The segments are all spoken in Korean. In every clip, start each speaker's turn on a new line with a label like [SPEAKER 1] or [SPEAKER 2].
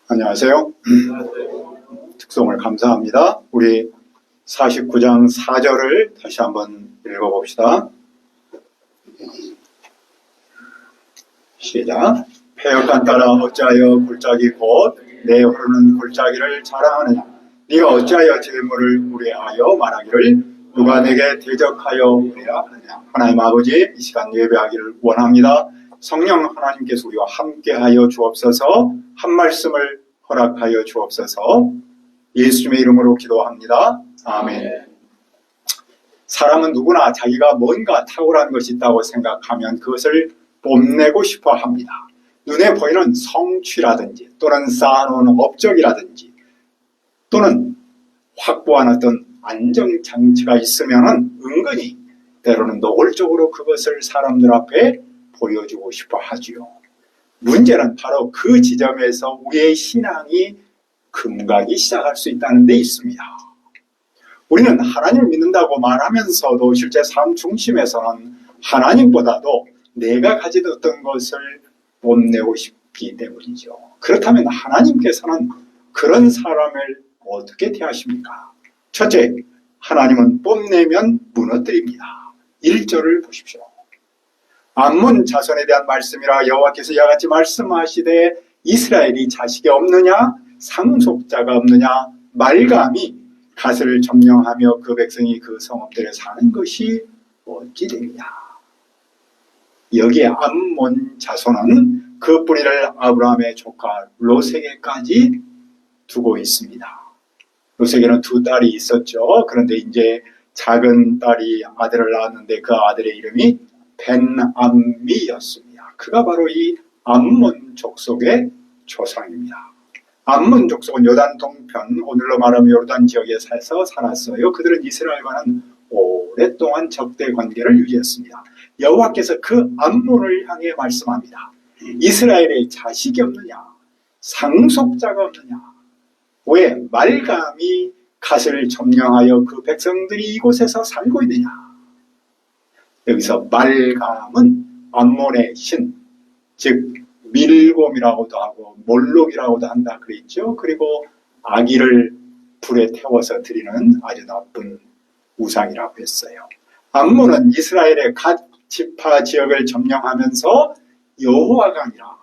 [SPEAKER 1] 안녕하세요. 특송을 감사합니다. 우리 49장 4절을 다시 한번 읽어봅시다. 시작. 패역한 따라 어찌하여 골짜기 곧 내 흐르는 골짜기를 자랑하느냐. 네가 어찌하여 재물을 우려하여 말하기를 누가 내게 대적하여 우려하느냐. 하나님 아버지, 이 시간 예배하기를 원합니다. 성령 하나님께서 우리와 함께하여 주옵소서. 한 말씀을 허락하여 주옵소서. 예수님의 이름으로 기도합니다. 아멘. 사람은 누구나 자기가 뭔가 탁월한 것이 있다고 생각하면 그것을 뽐내고 싶어 합니다. 눈에 보이는 성취라든지 또는 쌓아놓은 업적이라든지 또는 확보한 어떤 안정장치가 있으면 은근히 때로는 노골적으로 그것을 사람들 앞에 보여주고 싶어 하지요. 문제는 바로 그 지점에서 우리의 신앙이 금가기 시작할 수 있다는 데 있습니다. 우리는 하나님을 믿는다고 말하면서도 실제 삶 중심에서는 하나님보다도 내가 가진 어떤 것을 뽐내고 싶기 때문이죠. 그렇다면 하나님께서는 그런 사람을 어떻게 대하십니까? 첫째, 하나님은 뽐내면 무너뜨립니다. 1절을 보십시오. 암몬 자손에 대한 말씀이라 여호와께서 이와 같이 말씀하시되 이스라엘이 자식이 없느냐 상속자가 없느냐 말감이 갓을 점령하며 그 백성이 그 성읍들에 사는 것이 어찌 되느냐. 여기에 암몬 자손은 그 뿌리를 아브라함의 조카 롯에게까지 두고 있습니다. 롯에게는 두 딸이 있었죠. 그런데 이제 작은 딸이 아들을 낳았는데 그 아들의 이름이 벤암미였습니다. 그가 바로 이 암몬 족속의 조상입니다. 암몬 족속은 요단 동편, 오늘로 말하면 요르단 지역에 살았어요. 그들은 이스라엘과는 오랫동안 적대 관계를 유지했습니다. 여호와께서 그 암몬을 향해 말씀합니다. 이스라엘의 자식이 없느냐? 상속자가 없느냐? 왜 말감이 갓을 점령하여 그 백성들이 이곳에서 살고 있느냐? 여기서 말감은 암몬의 신, 즉 밀곰이라고도 하고 몰록이라고도 한다 그랬죠. 그리고 아기를 불에 태워서 드리는 아주 나쁜 우상이라고 했어요. 암몬은 이스라엘의 갓 지파 지역을 점령하면서 여호와가 아니라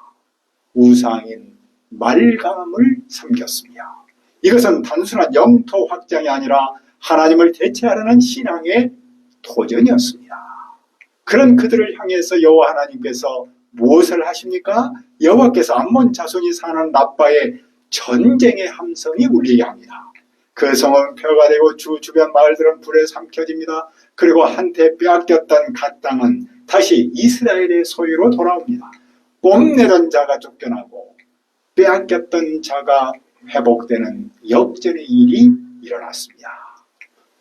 [SPEAKER 1] 우상인 말감을 섬겼습니다. 이것은 단순한 영토 확장이 아니라 하나님을 대체하려는 신앙의 도전이었습니다. 그런 그들을 향해서 여호와 하나님께서 무엇을 하십니까? 여호와께서 암몬 자손이 사는 납바에 전쟁의 함성이 울리게 합니다. 그 성은 폐허가 되고 주변 마을들은 불에 삼켜집니다. 그리고 한때 빼앗겼던 갓 땅은 다시 이스라엘의 소유로 돌아옵니다. 뽐내던 자가 쫓겨나고 빼앗겼던 자가 회복되는 역전의 일이 일어났습니다.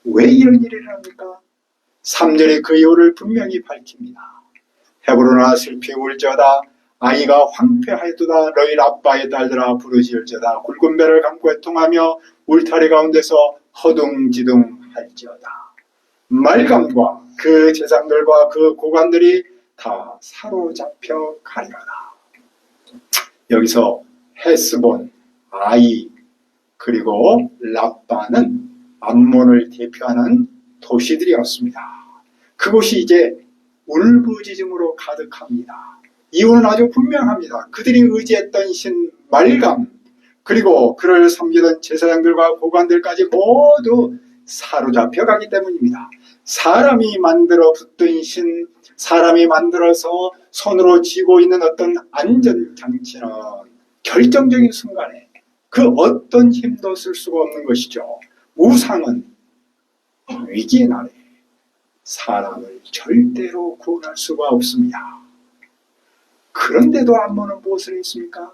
[SPEAKER 1] 왜 이런 일이 일어납니까? 3절의 그 이유를 분명히 밝힙니다. 헤브로나 슬피 울지어다 아이가 황폐하였도다 너희 아빠의 딸들아 부르짖을지어다 굵은 배를 감고 애통하며 울타리 가운데서 허둥지둥할지어다. 말감과 그 제사장들과 그 고관들이 다 사로잡혀 가리로다. 여기서 헤스본, 아이 그리고 랍바는 암몬을 대표하는 도시들이었습니다. 그곳이 이제 울부짖음으로 가득합니다. 이유는 아주 분명합니다. 그들이 의지했던 신 말감 그리고 그를 섬기던 제사장들과 고관들까지 모두 사로잡혀가기 때문입니다. 사람이 만들어 붙든 신, 사람이 만들어서 손으로 쥐고 있는 어떤 안전장치는 결정적인 순간에 그 어떤 힘도 쓸 수가 없는 것이죠. 우상은 위기의 날에 사람을 절대로 구원할 수가 없습니다. 그런데도 암몬은 무엇을 했습니까?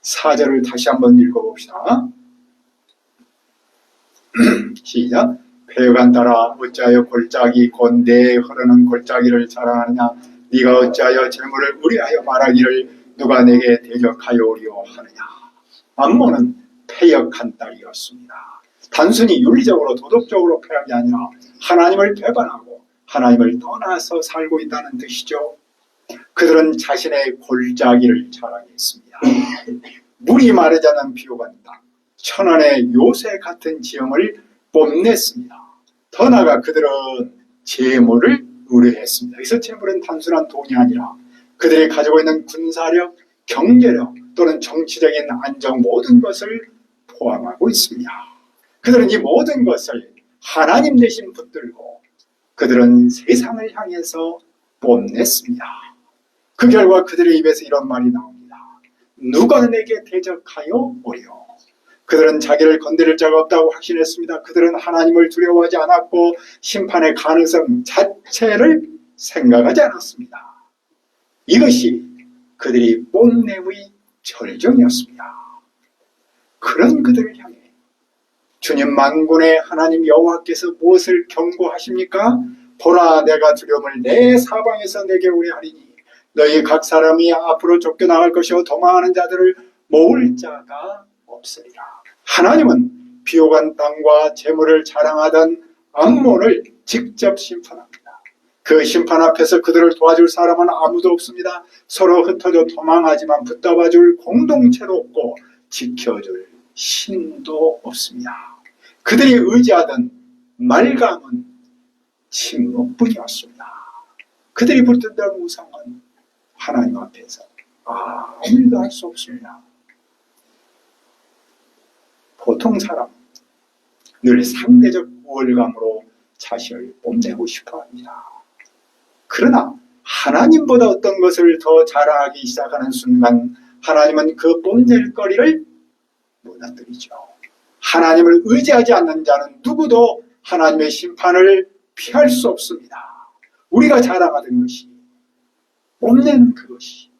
[SPEAKER 1] 4절을 다시 한번 읽어봅시다. 시작. 폐역한 따라 어찌하여 골짜기 곧 내 흐르는 골짜기를 자랑하느냐. 네가 어찌하여 재물을 우려하여 말하기를 누가 내게 대적하여 우려하느냐. 암몬은 폐역한 딸이었습니다. 단순히 윤리적으로 도덕적으로 폐역이 아니라 하나님을 배반하고 하나님을 떠나서 살고 있다는 뜻이죠. 그들은 자신의 골짜기를 자랑했습니다. 물이 마르지 않은 비옥한 땅, 천안의 요새 같은 지형을 뽐냈습니다. 더 나아가 그들은 재물을 의뢰했습니다. 여기서 재물은 단순한 돈이 아니라 그들이 가지고 있는 군사력, 경제력 또는 정치적인 안정 모든 것을 포함하고 있습니다. 그들은 이 모든 것을 하나님 대신 붙들고 그들은 세상을 향해서 뽐냈습니다. 그 결과 그들의 입에서 이런 말이 나옵니다. 누가 내게 대적하여 오리요? 그들은 자기를 건드릴 자가 없다고 확신했습니다. 그들은 하나님을 두려워하지 않았고 심판의 가능성 자체를 생각하지 않았습니다. 이것이 그들이 뽐내의 절정이었습니다. 그런 그들을 향해 주님 만군의 하나님 여호와께서 무엇을 경고하십니까? 보라, 내가 두려움을 내 사방에서 내게 우려하리니 너희 각 사람이 앞으로 쫓겨나갈 것이요 도망하는 자들을 모을 자가 없으리라. 하나님은 비옥한 땅과 재물을 자랑하던 암몬을 직접 심판합니다. 그 심판 앞에서 그들을 도와줄 사람은 아무도 없습니다. 서로 흩어져 도망하지만 붙잡아줄 공동체도 없고 지켜줄 신도 없습니다. 그들이 의지하던 말감은 침묵뿐이었습니다. 그들이 붙들던 우상은 하나님 앞에서 아무 일도 할 수 없습니다. 보통 사람은 늘 상대적 우월감으로 자신을 뽐내고 싶어합니다. 그러나 하나님보다 어떤 것을 더 자랑하기 시작하는 순간 하나님은 그 뽐낼 거리를 무너뜨리죠. 하나님을 의지하지 않는 자는 누구도 하나님의 심판을 피할 수 없습니다. 우리가 자랑하던 것이, 뽐내는 그것이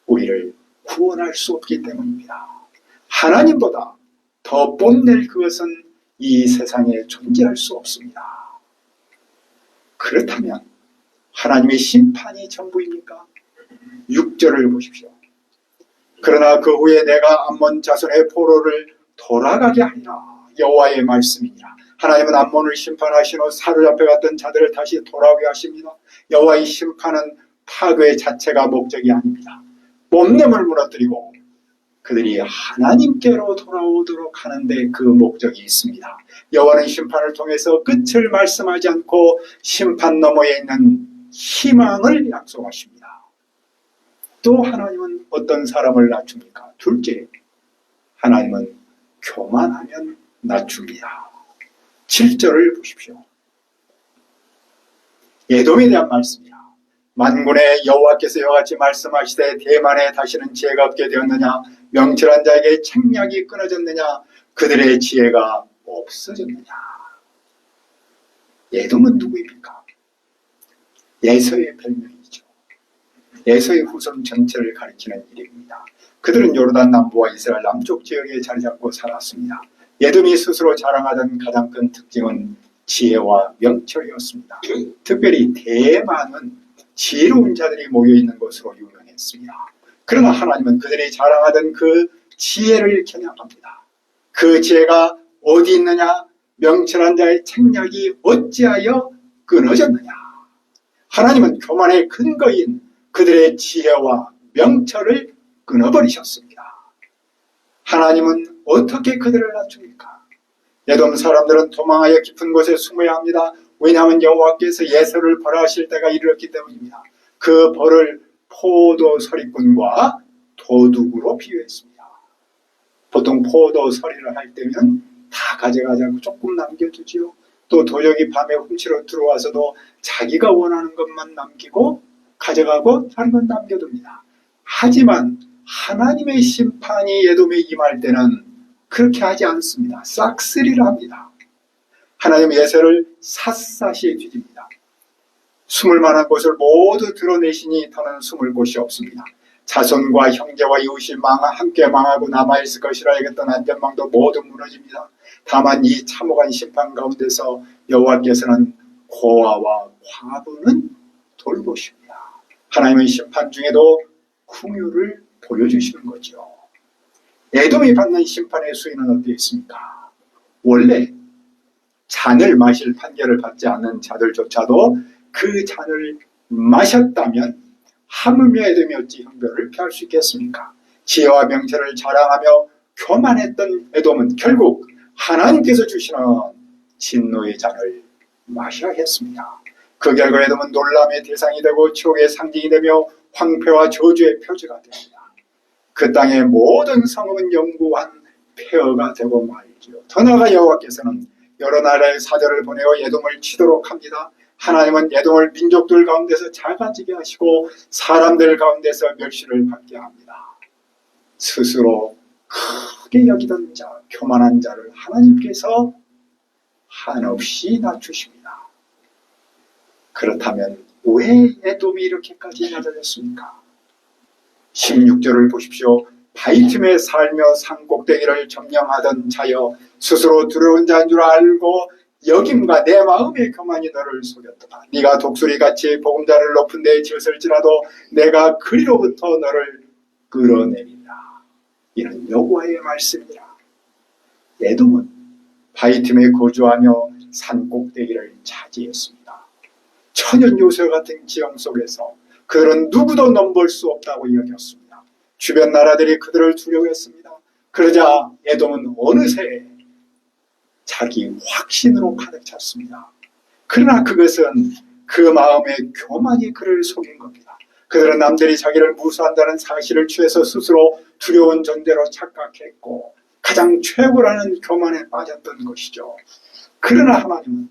[SPEAKER 1] 우리를 구원할 수 없기 때문입니다. 하나님보다 더 뽐낼 그것은 이 세상에 존재할 수 없습니다. 그렇다면 하나님의 심판이 전부입니까? 6절을 보십시오. 그러나 그 후에 내가 암몬 자손의 포로를 돌아가게 하리라. 여호와의 말씀이니라. 하나님은 암몬을 심판하신 후 사로잡혀갔던 자들을 다시 돌아오게 하십니다. 여호와의 심판은 파괴 자체가 목적이 아닙니다. 뽐냄을 무너뜨리고 그들이 하나님께로 돌아오도록 하는데 그 목적이 있습니다. 여호와는 심판을 통해서 끝을 말씀하지 않고 심판 너머에 있는 희망을 약속하십니다. 또 하나님은 어떤 사람을 낮춥니까? 둘째, 하나님은 교만하면 낮춥니다. 7절을 보십시오. 에돔에 대한 말씀이야. 만군의 여호와께서 이와 같이 말씀하시되 대만에 다시는 지혜가 없게 되었느냐? 명철한 자에게 책략이 끊어졌느냐? 그들의 지혜가 없어졌느냐? 에돔은 누구입니까? 에서의 별명이죠. 에서의 후손 전체를 가리키는 이름입니다. 그들은 요르단 남부와 이스라엘 남쪽 지역에 자리 잡고 살았습니다. 에돔이 스스로 자랑하던 가장 큰 특징은 지혜와 명철이었습니다. 특별히 대만은 지혜로운 자들이 모여있는 곳으로 유명했습니다. 그러나 하나님은 그들이 자랑하던 그 지혜를 겨냥합니다. 그 지혜가 어디 있느냐? 명철한 자의 책략이 어찌하여 끊어졌느냐? 하나님은 교만의 근거인 그들의 지혜와 명철을 끊어버리셨습니다. 하나님은 어떻게 그들을 낮춥니까? 에돔 사람들은 도망하여 깊은 곳에 숨어야 합니다. 왜냐하면 여호와께서 예서를 벌하실 때가 이르렀기 때문입니다. 그 벌을 포도 서리꾼과 도둑으로 비유했습니다. 보통 포도 서리를 할 때면 다 가져가지 않고 조금 남겨두지요. 또 도적이 밤에 훔치러 들어와서도 자기가 원하는 것만 남기고 가져가고 다른 건 남겨둡니다. 하지만 하나님의 심판이 에돔에 임할 때는 그렇게 하지 않습니다. 싹쓸이를 합니다. 하나님의 예서를 샅샅이 뒤집니다. 숨을 만한 곳을 모두 드러내시니 더는 숨을 곳이 없습니다. 자손과 형제와 이웃이 함께 망하고 남아있을 것이라 여겼던 안전망도 모두 무너집니다. 다만 이 참혹한 심판 가운데서 여호와께서는 고아와 과부는 돌보십니다. 하나님의 심판 중에도 긍휼을 보여주시는 거죠. 에돔이 받는 심판의 수위는 어떻습니까? 원래 잔을 마실 판결을 받지 않는 자들조차도 그 잔을 마셨다면 하물며 에돔이 어찌 형벌을 피할 수 있겠습니까? 지혜와 명철을 자랑하며 교만했던 에돔은 결국 하나님께서 주시는 진노의 잔을 마셔야 했습니다. 그 결과 에돔은 놀람의 대상이 되고 지옥의 상징이 되며 황폐와 저주의 표지가 됩니다. 그 땅의 모든 성읍은 영구한 폐허가 되고 말이죠. 더 나아가 여호와께서는 여러 나라의 사절을 보내어 에돔을 치도록 합니다. 하나님은 에돔을 민족들 가운데서 작아지게 하시고 사람들 가운데서 멸시를 받게 합니다. 스스로 크게 여기던 자, 교만한 자를 하나님께서 한없이 낮추십니다. 그렇다면 왜 에돔이 이렇게까지 낮아졌습니까? 16절을 보십시오. 바위 틈에 살며 산꼭대기를 점령하던 자여, 스스로 두려운 자인 줄 알고 여김과 내 마음의 교만이 너를 속였도다. 네가 독수리같이 보금자리를 높은 데에 지었을지라도 내가 그리로부터 너를 끌어내린다. 이는 여호와의 말씀이라. 에돔은 바위 틈에 거주하며 산꼭대기를 차지했습니다. 천연 요새 같은 지형 속에서 그들은 누구도 넘볼 수 없다고 여겼습니다. 주변 나라들이 그들을 두려워했습니다. 그러자 에돔은 어느새 자기 확신으로 가득 찼습니다. 그러나 그것은 그 마음의 교만이 그를 속인 겁니다. 그들은 남들이 자기를 무수한다는 사실을 취해서 스스로 두려운 존재로 착각했고 가장 최고라는 교만에 빠졌던 것이죠. 그러나 하나님은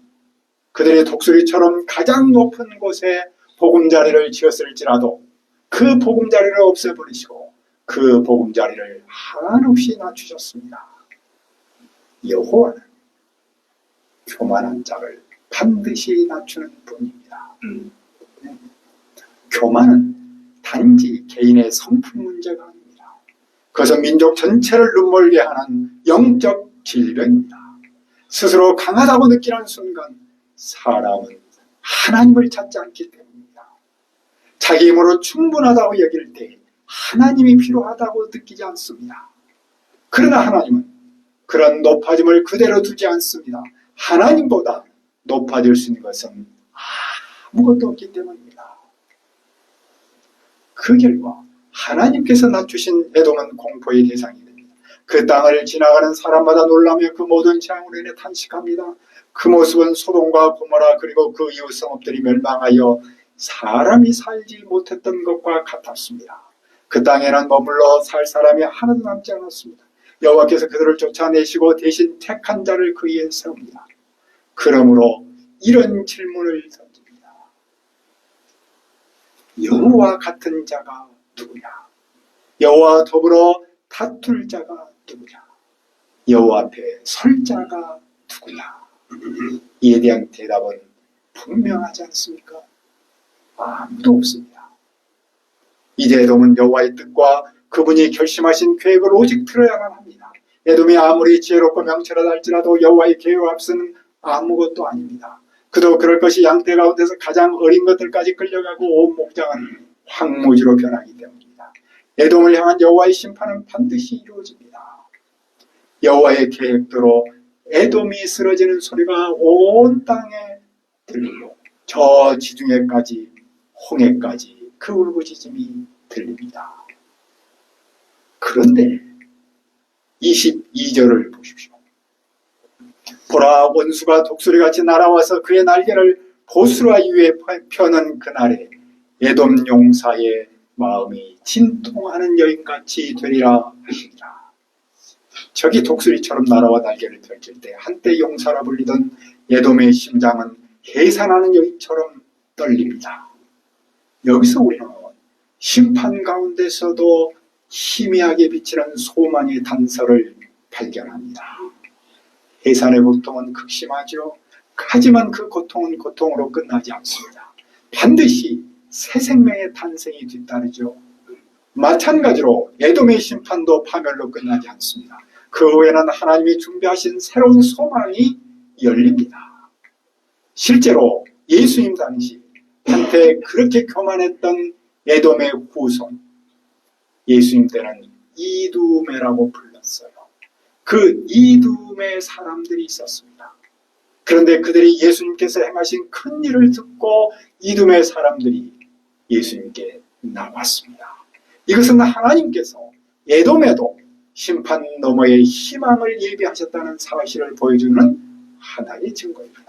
[SPEAKER 1] 그들이 독수리처럼 가장 높은 곳에 보금자리를 지었을지라도 그 보금자리를 없애버리시고 그 보금자리를 한없이 낮추셨습니다. 여호와는 교만한 자를 반드시 낮추는 분입니다. 교만은 단지 개인의 성품 문제가 아닙니다. 그것은 민족 전체를 눈멀게 하는 영적 질병입니다. 스스로 강하다고 느끼는 순간 사람은 하나님을 찾지 않기 때문입니다. 자기 힘으로 충분하다고 여길 때 하나님이 필요하다고 느끼지 않습니다. 그러나 하나님은 그런 높아짐을 그대로 두지 않습니다. 하나님보다 높아질 수 있는 것은 아무것도 없기 때문입니다. 그 결과 하나님께서 낮추신 에돔은 공포의 대상이 됩니다. 그 땅을 지나가는 사람마다 놀라며 그 모든 재앙으로 인해 탄식합니다. 그 모습은 소돔과 고모라 그리고 그 이웃 성읍들이 멸망하여 사람이 살지 못했던 것과 같았습니다. 그 땅에는 머물러 살 사람이 하나도 남지 않았습니다. 여호와께서 그들을 쫓아내시고 대신 택한 자를 그 위에 세웁니다. 그러므로 이런 질문을 던집니다. 여호와 같은 자가 누구냐? 여호와 더불어 다툴 자가 누구냐? 여호와 앞에 설 자가 누구냐? 이에 대한 대답은 분명하지 않습니까? 아무도 없습니다. 이제 에돔은 여호와의 뜻과 그분이 결심하신 계획을 오직 들어야만 합니다. 에돔이 아무리 지혜롭고 명철하다 할지라도 여호와의 계획 앞서는 아무것도 아닙니다. 그도 그럴 것이 양떼 가운데서 가장 어린 것들까지 끌려가고 온 목장은 황무지로 변하기 때문입니다. 에돔을 향한 여호와의 심판은 반드시 이루어집니다. 여호와의 계획대로 에돔이 쓰러지는 소리가 온 땅에 들리고 저 지중해까지 홍해까지 그 울부짖음이 들립니다. 그런데 22절을 보십시오. 보라, 원수가 독수리같이 날아와서 그의 날개를 보스라 위에 펴는 그날에 에돔 용사의 마음이 진통하는 여인같이 되리라 하시니라. 저기 독수리처럼 날아와 날개를 펼칠 때 한때 용사라 불리던 에돔의 심장은 해산하는 여인처럼 떨립니다. 여기서 우리는 심판 가운데서도 희미하게 비치는 소망의 단서를 발견합니다. 해산의 고통은 극심하죠. 하지만 그 고통은 고통으로 끝나지 않습니다. 반드시 새 생명의 탄생이 뒤따르죠. 마찬가지로 에돔의 심판도 파멸로 끝나지 않습니다. 그 후에는 하나님이 준비하신 새로운 소망이 열립니다. 실제로 예수님 당시 한때 그렇게 교만했던 에돔의 후손, 예수님 때는 이두메라고 불렀어요. 그 이두메 사람들이 있었습니다. 그런데 그들이 예수님께서 행하신 큰 일을 듣고 이두메 사람들이 예수님께 나왔습니다. 이것은 하나님께서 에돔에도 심판 너머의 희망을 예비하셨다는 사실을 보여주는 하나의 증거입니다.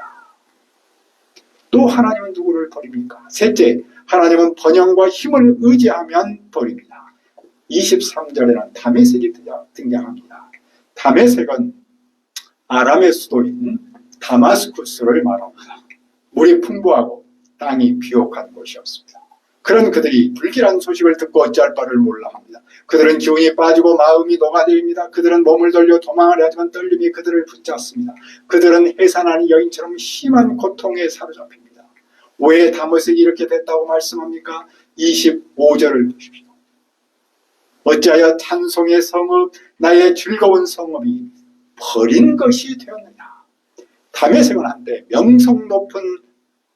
[SPEAKER 1] 또 하나님은 누구를 버립니까? 셋째, 하나님은 번영과 힘을 의지하면 버립니다. 23절에는 다메섹이 등장합니다. 다메섹은 아람의 수도인 다마스쿠스를 말합니다. 물이 풍부하고 땅이 비옥한 곳이었습니다. 그런 그들이 불길한 소식을 듣고 어찌할 바를 몰라 합니다. 그들은 기운이 빠지고 마음이 녹아들입니다. 그들은 몸을 돌려 도망을 하지만 떨림이 그들을 붙잡습니다. 그들은 해산하는 여인처럼 심한 고통에 사로잡힙니다. 왜 다메섹이 이렇게 됐다고 말씀합니까? 25절을 보십시오. 어찌하여 찬송의 성읍, 나의 즐거운 성읍이 버린 것이 되었느냐. 다메섹은 한때 명성 높은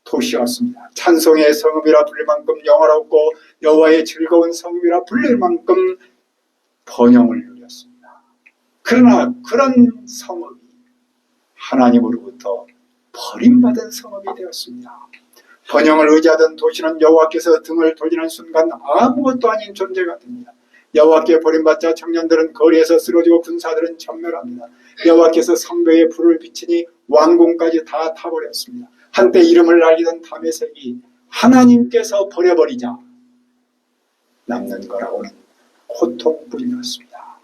[SPEAKER 1] 도시였습니다. 찬송의 성읍이라 불릴 만큼 영화롭고 여호와의 즐거운 성읍이라 불릴 만큼 번영을 누렸습니다. 그러나 그런 성읍이 하나님으로부터 버림받은 성읍이 되었습니다. 번영을 의지하던 도시는 여호와께서 등을 돌리는 순간 아무것도 아닌 존재가 됩니다. 여호와께 버림받자 청년들은 거리에서 쓰러지고 군사들은 전멸합니다. 여호와께서 성벽에 불을 비치니 왕궁까지 다 타버렸습니다. 한때 이름을 날리던 다메섹이 하나님께서 버려버리자 남는 거라고는 고통뿐이었습니다.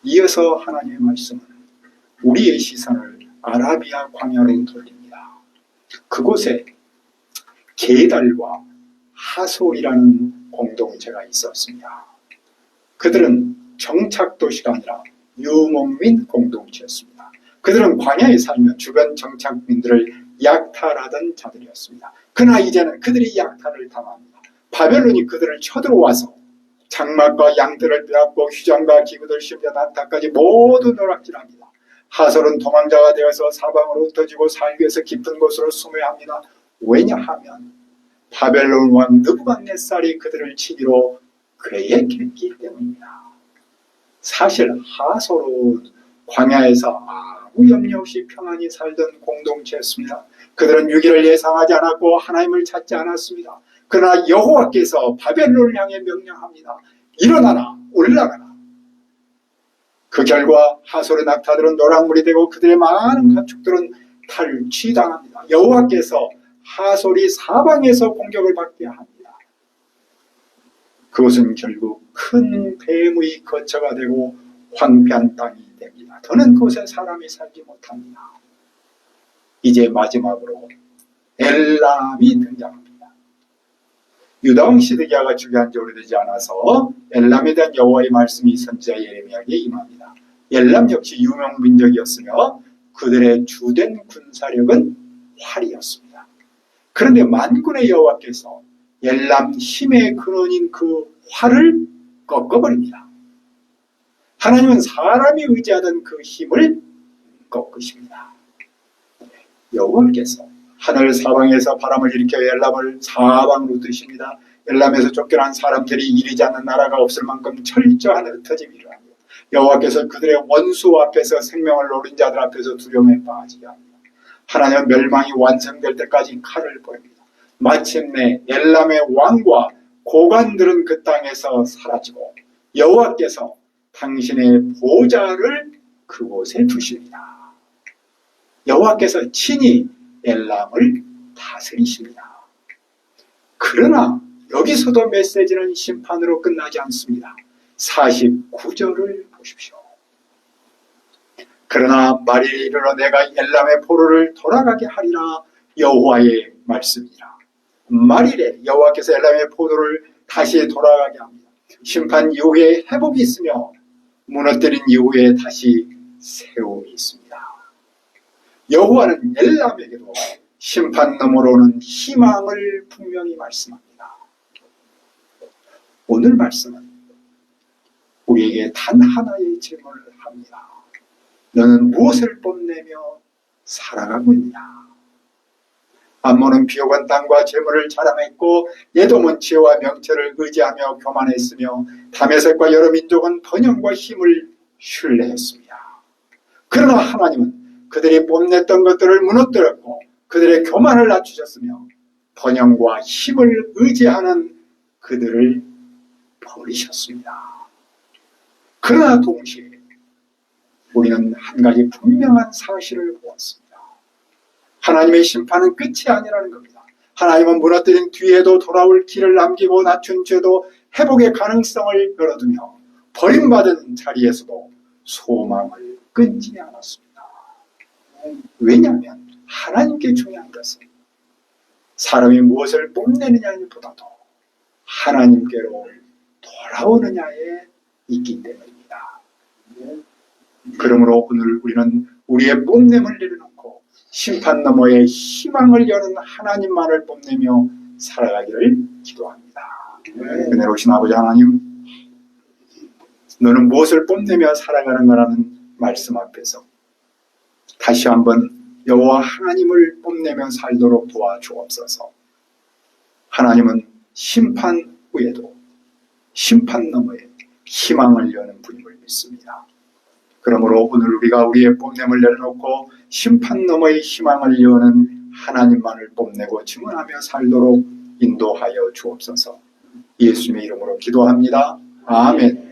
[SPEAKER 1] 이어서 하나님의 말씀은 우리의 시선을 아라비아 광야로 돌립니다. 그곳에 게달과 하솔이라는 공동체가 있었습니다. 그들은 정착도시가 아니라 유목민 공동체였습니다. 그들은 광야에 살며 주변 정착민들을 약탈하던 자들이었습니다. 그러나 이제는 그들이 약탈을 당합니다. 바벨론이 그들을 쳐들어와서 장막과 양들을 빼앗고 휴장과 기구들 심지어 낙타까지 모두 노락질합니다. 하솔은 도망자가 되어서 사방으로 흩어지고 살기 위해서 깊은 곳으로 숨어야 합니다. 왜냐하면 바벨론 왕 느부갓네살이 그들을 치기로 계획했기 때문입니다. 사실 하솔은 광야에서 아무 염려 없이 평안히 살던 공동체였습니다. 그들은 유기를 예상하지 않았고 하나님을 찾지 않았습니다. 그러나 여호와께서 바벨론을 향해 명령합니다. 일어나라, 올라가라. 그 결과 하솔의 낙타들은 노랑물이 되고 그들의 많은 가축들은 탈취당합니다. 여호와께서 하솔이 사방에서 공격을 받게 합니다. 그것은 결국 큰 뱀의 거처가 되고 황폐한 땅이 됩니다. 더는 그곳에 사람이 살지 못합니다. 이제 마지막으로 엘람이 등장합니다. 유다왕 시드기야가 즉위한 지 오래되지 않아서 엘람에 대한 여호와의 말씀이 선지자 예레미야에게 임합니다. 엘람 역시 유명 민족이었으며 그들의 주된 군사력은 활이었습니다. 그런데 만군의 여호와께서 엘람 힘의 근원인 그 활을 꺾어버립니다. 하나님은 사람이 의지하던 그 힘을 꺾으십니다. 여호와께서 하늘 사방에서 바람을 일으켜 엘람을 사방으로 드십니다. 엘람에서 쫓겨난 사람들이 이르지 않는 나라가 없을 만큼 철저한 흩어짐이 일어납니다. 여호와께서 그들의 원수 앞에서 생명을 노린 자들 앞에서 두려움에 빠지게 합니다. 하나님은 멸망이 완성될 때까지 칼을 보입니다. 마침내 엘람의 왕과 고관들은 그 땅에서 사라지고 여호와께서 당신의 보좌를 그곳에 두십니다. 여호와께서 친히 엘람을 다스리십니다. 그러나 여기서도 메시지는 심판으로 끝나지 않습니다. 49절을 보십시오. 그러나 말일에 이르러 내가 엘람의 포로를 돌아가게 하리라 여호와의 말씀이라. 말일에 여호와께서 엘람의 포로를 다시 돌아가게 합니다. 심판 이후에 회복이 있으며 무너뜨린 이후에 다시 세움이 있습니다. 여호와는 엘람에게도 심판 너머로는 희망을 분명히 말씀합니다. 오늘 말씀은 우리에게 단 하나의 질문을 합니다. 너는 무엇을 뽐내며 살아가고 있느냐? 암몬은 비옥한 땅과 재물을 자랑했고 에돔은 지혜와 명철을 의지하며 교만했으며 다메섹과 여러 민족은 번영과 힘을 신뢰했습니다. 그러나 하나님은 그들이 뽐냈던 것들을 무너뜨렸고 그들의 교만을 낮추셨으며 번영과 힘을 의지하는 그들을 버리셨습니다. 그러나 동시에 우리는 한 가지 분명한 사실을 보았습니다. 하나님의 심판은 끝이 아니라는 겁니다. 하나님은 무너뜨린 뒤에도 돌아올 길을 남기고 낮춘 죄도 회복의 가능성을 열어두며 버림받은 자리에서도 소망을 끊지 않았습니다. 왜냐하면 하나님께 중요한 것은 사람이 무엇을 뽐내느냐보다도 하나님께로 돌아오느냐에 있기 때문입니다. 그러므로 오늘 우리는 우리의 뽐냄을 내려놓고 심판 너머의 희망을 여는 하나님만을 뽐내며 살아가기를 기도합니다. 은혜로우신 아버지 하나님, 너는 무엇을 뽐내며 살아가는가라는 말씀 앞에서 다시 한번 여호와 하나님을 뽐내며 살도록 도와주옵소서. 하나님은 심판 후에도 심판 너머에 희망을 여는 분임을 믿습니다. 그러므로 오늘 우리가 우리의 뽐냄을 내려놓고 심판 너머의 희망을 여는 하나님만을 뽐내고 증언하며 살도록 인도하여 주옵소서. 예수님의 이름으로 기도합니다. 아멘.